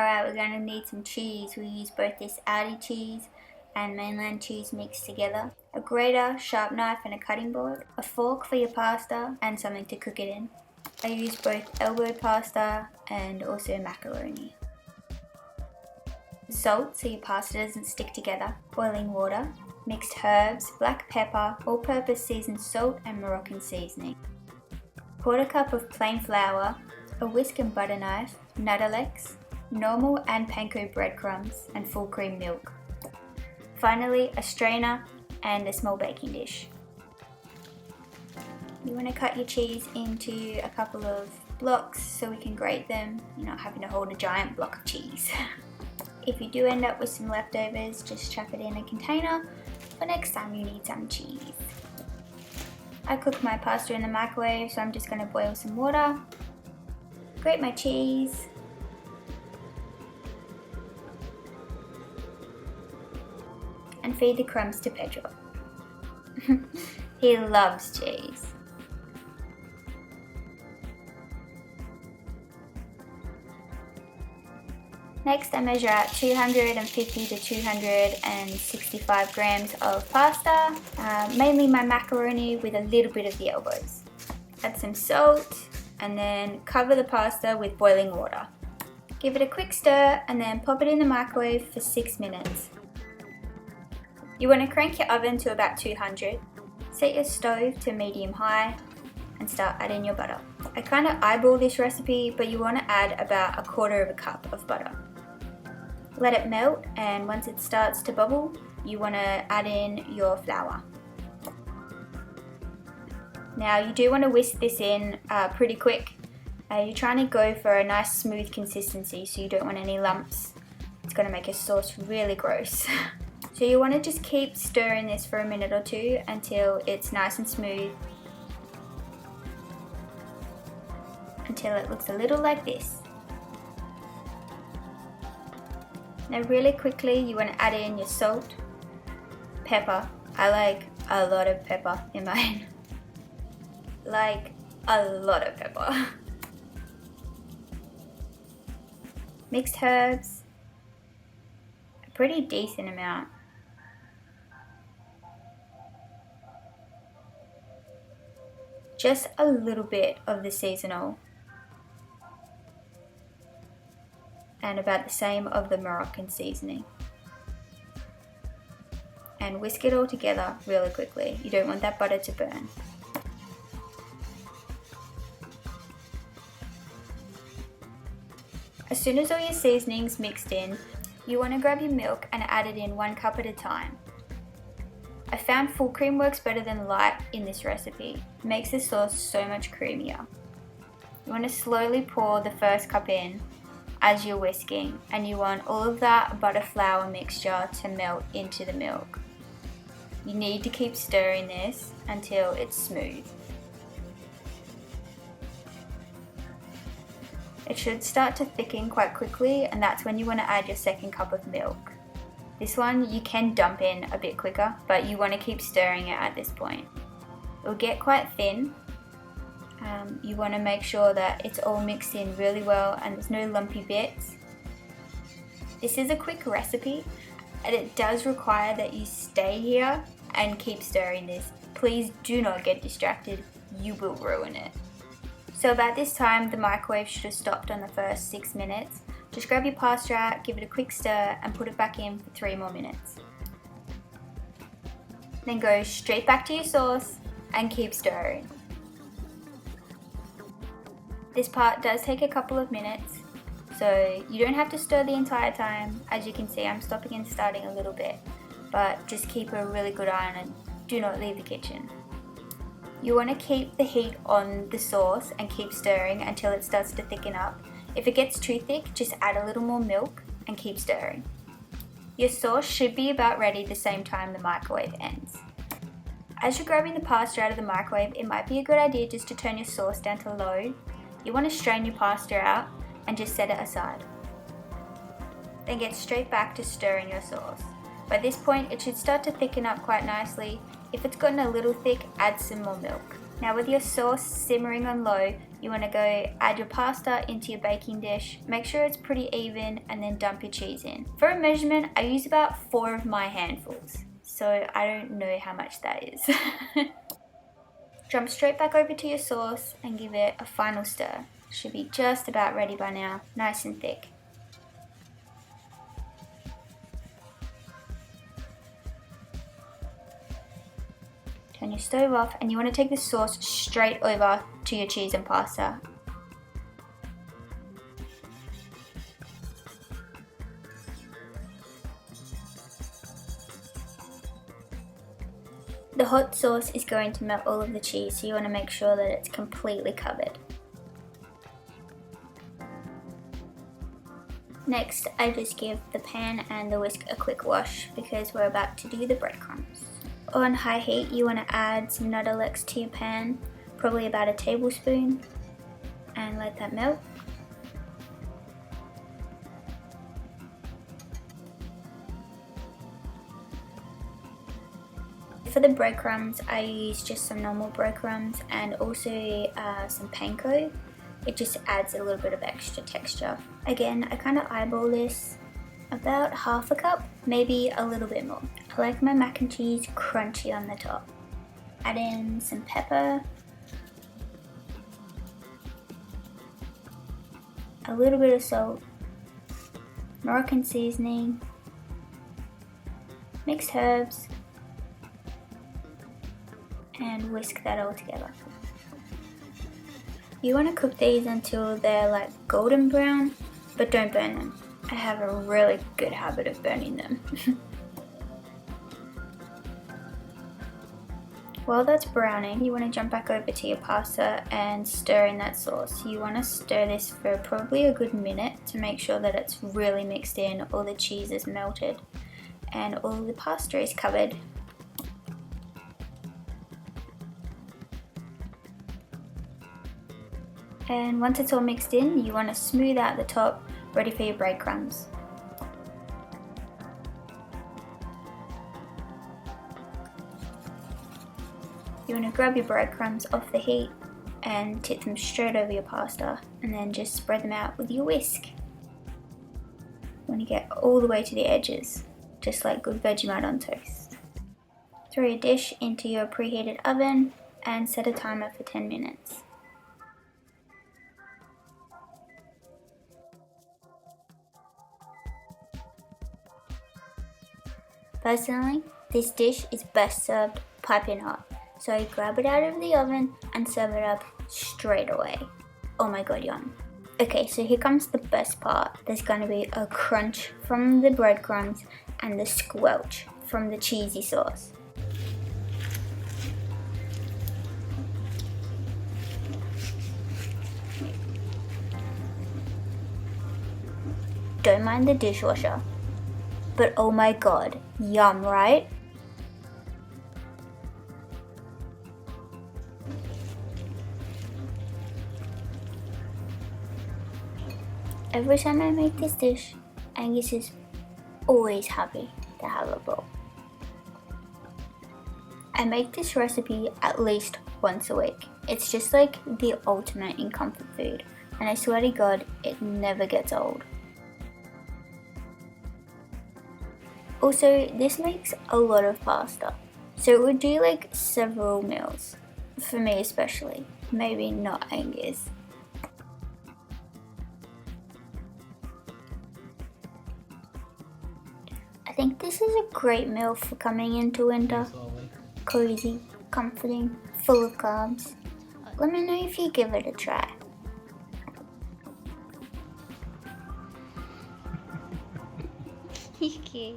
Alright, we're going to need some cheese. We use both this Aldi cheese and mainland cheese mixed together. A grater, sharp knife and a cutting board. A fork for your pasta and something to cook it in. I use both elbow pasta and also macaroni. Salt so your pasta doesn't stick together. Boiling water. Mixed herbs, black pepper, all-purpose seasoned salt and Moroccan seasoning. Quarter cup of plain flour. A whisk and butter knife. Nuttalex. Normal and panko breadcrumbs and full cream milk. Finally, a strainer and a small baking dish. You want to cut your cheese into a couple of blocks so we can grate them. You're not having to hold a giant block of cheese. If you do end up with some leftovers, just chuck it in a container for next time you need some cheese. I cook my pasta in the microwave, so I'm just going to boil some water, grate my cheese, and feed the crumbs to Pedro. He loves cheese. Next, I measure out 250 to 265 grams of pasta, mainly my macaroni with a little bit of the elbows. Add some salt and then cover the pasta with boiling water. Give it a quick stir and then pop it in the microwave for 6 minutes. You want to crank your oven to about 200. Set your stove to medium-high and start adding your butter. I kind of eyeball this recipe, but you want to add about 1/4 cup of butter. Let it melt, and once it starts to bubble, you want to add in your flour. Now you do want to whisk this in pretty quick. You're trying to go for a nice smooth consistency, so you don't want any lumps. It's going to make your sauce really gross. So you want to just keep stirring this for a minute or two until it's nice and smooth. Until it looks a little like this. Now really quickly you want to add in your salt, pepper. I like a lot of pepper in mine. Like a lot of pepper. Mixed herbs, a pretty decent amount. Just a little bit of the seasonal. And about the same of the Moroccan seasoning. And whisk it all together really quickly. You don't want that butter to burn. As soon as all your seasoning's mixed in, you want to grab your milk and add it in 1 cup at a time. I found full cream works better than light in this recipe. It makes the sauce so much creamier. You want to slowly pour the first cup in as you're whisking, and you want all of that butter flour mixture to melt into the milk. You need to keep stirring this until it's smooth. It should start to thicken quite quickly, and that's when you want to add your 2nd cup of milk. This one you can dump in a bit quicker, but you want to keep stirring it at this point. It'll get quite thin. You want to make sure that it's all mixed in really well and there's no lumpy bits. This is a quick recipe and it does require that you stay here and keep stirring this. Please do not get distracted, you will ruin it. So about this time the microwave should have stopped on the first 6 minutes. Just grab your pasta out, give it a quick stir and put it back in for 3 more minutes. Then go straight back to your sauce and keep stirring. This part does take a couple of minutes, so you don't have to stir the entire time. As you can see, I'm stopping and starting a little bit, but just keep a really good eye on it. Do not leave the kitchen. You want to keep the heat on the sauce and keep stirring until it starts to thicken up. If it gets too thick, just add a little more milk and keep stirring. Your sauce should be about ready the same time the microwave ends. As you're grabbing the pasta out of the microwave, it might be a good idea just to turn your sauce down to low. You want to strain your pasta out and just set it aside. Then get straight back to stirring your sauce. By this point, it should start to thicken up quite nicely. If it's gotten a little thick, add some more milk. Now with your sauce simmering on low, you want to go add your pasta into your baking dish, make sure it's pretty even, and then dump your cheese in. For a measurement, I use about 4 of my handfuls, so I don't know how much that is. Jump straight back over to your sauce and give it a final stir. Should be just about ready by now, nice and thick. Turn your stove off and you want to take the sauce straight over to your cheese and pasta. The hot sauce is going to melt all of the cheese, so you want to make sure that it's completely covered. Next, I just give the pan and the whisk a quick wash because we're about to do the breadcrumbs. On high heat, you want to add some Nuttelex to your pan, probably about a tablespoon, and let that melt. For the breadcrumbs, I use just some normal breadcrumbs and also some panko. It just adds a little bit of extra texture. Again, I kind of eyeball this, about half a cup, maybe a little bit more. I like my mac and cheese crunchy on the top. Add in some pepper, a little bit of salt, Moroccan seasoning, mixed herbs, and whisk that all together. You want to cook these until they're like golden brown, but don't burn them. I have a really good habit of burning them. While that's browning, you want to jump back over to your pasta and stir in that sauce. You want to stir this for probably a good minute to make sure that it's really mixed in, all the cheese is melted, and all the pasta is covered. And once it's all mixed in, you want to smooth out the top, ready for your breadcrumbs. You want to grab your breadcrumbs off the heat and tip them straight over your pasta, and then just spread them out with your whisk. You want to get all the way to the edges, just like good Vegemite on toast. Throw your dish into your preheated oven and set a timer for 10 minutes. Personally, this dish is best served piping hot, so I grab it out of the oven and serve it up straight away. Oh my god, yum. Okay, so here comes the best part. There's going to be a crunch from the breadcrumbs and the squelch from the cheesy sauce. Don't mind the dishwasher. But oh my god, yum, right? Every time I make this dish, Angus is always happy to have a bowl. I make this recipe at least once a week. It's just like the ultimate in comfort food, and I swear to god, it never gets old. Also, this makes a lot of pasta, so it would do like several meals, for me especially, maybe not Angus. I think this is a great meal for coming into winter. Cozy, comforting, full of carbs. Let me know if you give it a try. Okay.